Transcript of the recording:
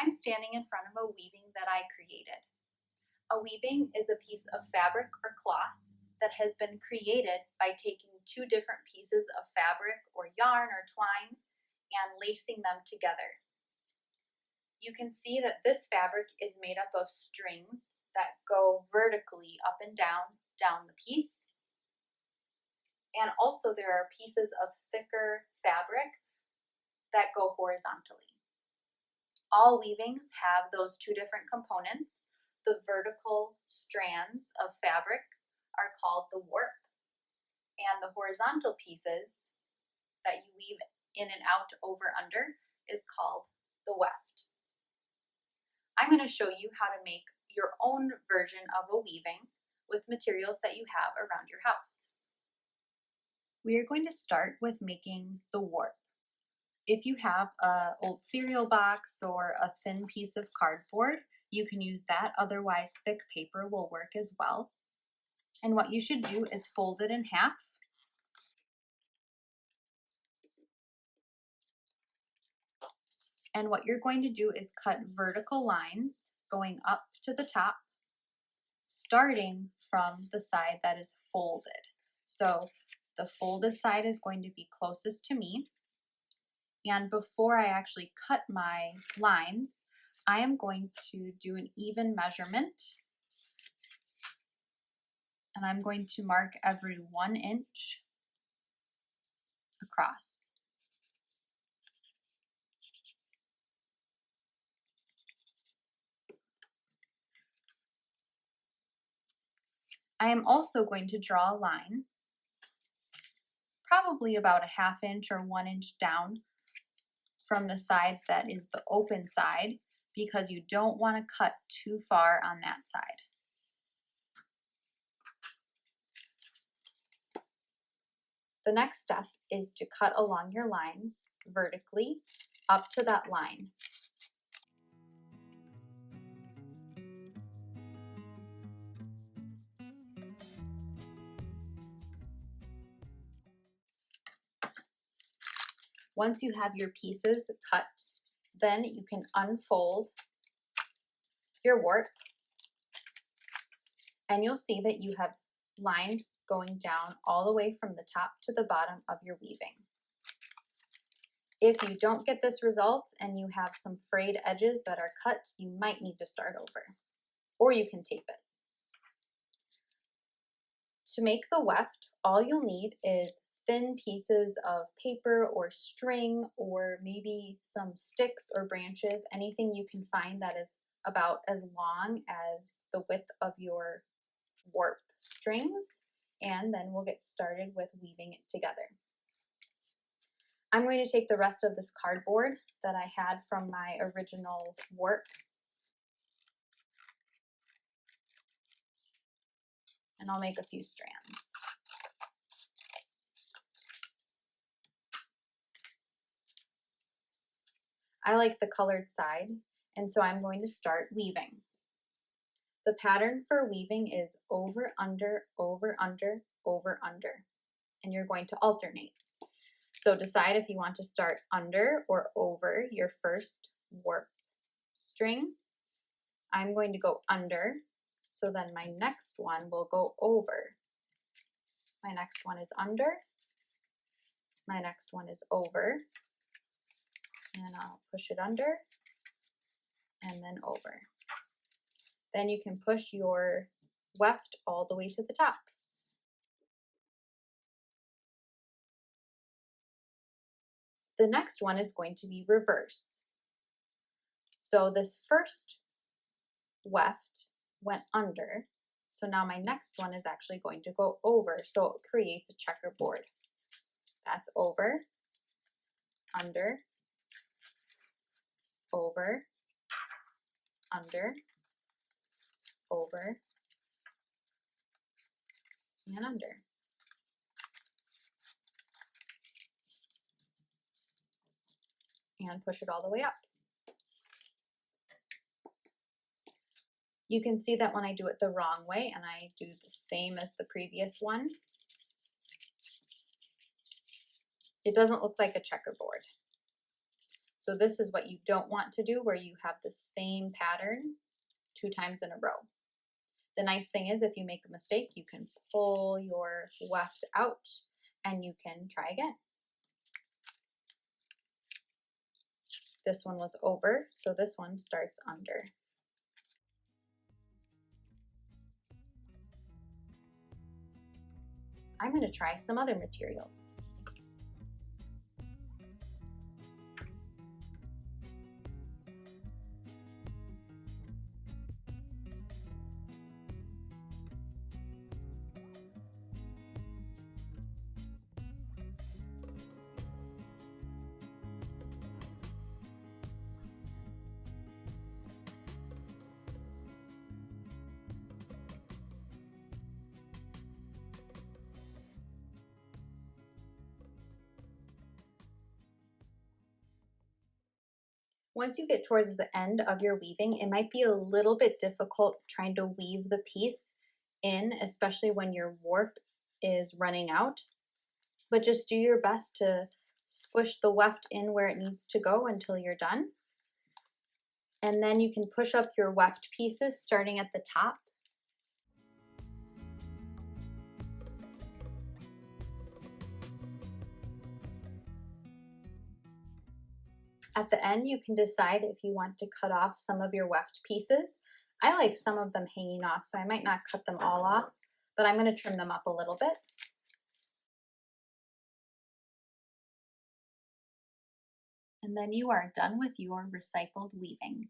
I'm standing in front of a weaving that I created. A weaving is a piece of fabric or cloth that has been created by taking two different pieces of fabric or yarn or twine and lacing them together. You can see that this fabric is made up of strings that go vertically up and down the piece. And also there are pieces of thicker fabric that go horizontally. All weavings have those two different components. The vertical strands of fabric are called the warp, and the horizontal pieces that you weave in and out, over, under is called the weft. I'm going to show you how to make your own version of a weaving with materials that you have around your house. We are going to start with making the warp. If you have an old cereal box or a thin piece of cardboard, you can use that. Otherwise, thick paper will work as well. And what you should do is fold it in half. And what you're going to do is cut vertical lines going up to the top, starting from the side that is folded. So the folded side is going to be closest to me. And before I actually cut my lines, I am going to do an even measurement. And I'm going to mark every 1 inch across. I am also going to draw a line, probably about a 1/2 inch or 1 inch down from the side that is the open side, because you don't want to cut too far on that side. The next step is to cut along your lines vertically up to that line. Once you have your pieces cut, then you can unfold your warp, and you'll see that you have lines going down all the way from the top to the bottom of your weaving. If you don't get this result and you have some frayed edges that are cut, you might need to start over, or you can tape it. To make the weft, all you'll need is thin pieces of paper or string, or maybe some sticks or branches, anything you can find that is about as long as the width of your warp strings, and then we'll get started with weaving it together. I'm going to take the rest of this cardboard that I had from my original warp and I'll make a few strands. I like the colored side, and so I'm going to start weaving. The pattern for weaving is over, under, over, under, over, under, and you're going to alternate. So decide if you want to start under or over your first warp string. I'm going to go under, so then my next one will go over. My next one is under, my next one is over, and I'll push it under and then over. Then you can push your weft all the way to the top. The next one is going to be reverse. So this first weft went under, so now my next one is actually going to go over, so it creates a checkerboard. That's over, under, over, under, over, and under. And push it all the way up. You can see that when I do it the wrong way and I do the same as the previous one, it doesn't look like a checkerboard. So this is what you don't want to do, where you have the same pattern 2 times in a row. The nice thing is if you make a mistake, you can pull your weft out and you can try again. This one was over, so this one starts under. I'm going to try some other materials. Once you get towards the end of your weaving, it might be a little bit difficult trying to weave the piece in, especially when your warp is running out. But just do your best to squish the weft in where it needs to go until you're done. And then you can push up your weft pieces starting at the top. At the end, you can decide if you want to cut off some of your weft pieces. I like some of them hanging off, so I might not cut them all off, but I'm going to trim them up a little bit. And then you are done with your recycled weaving.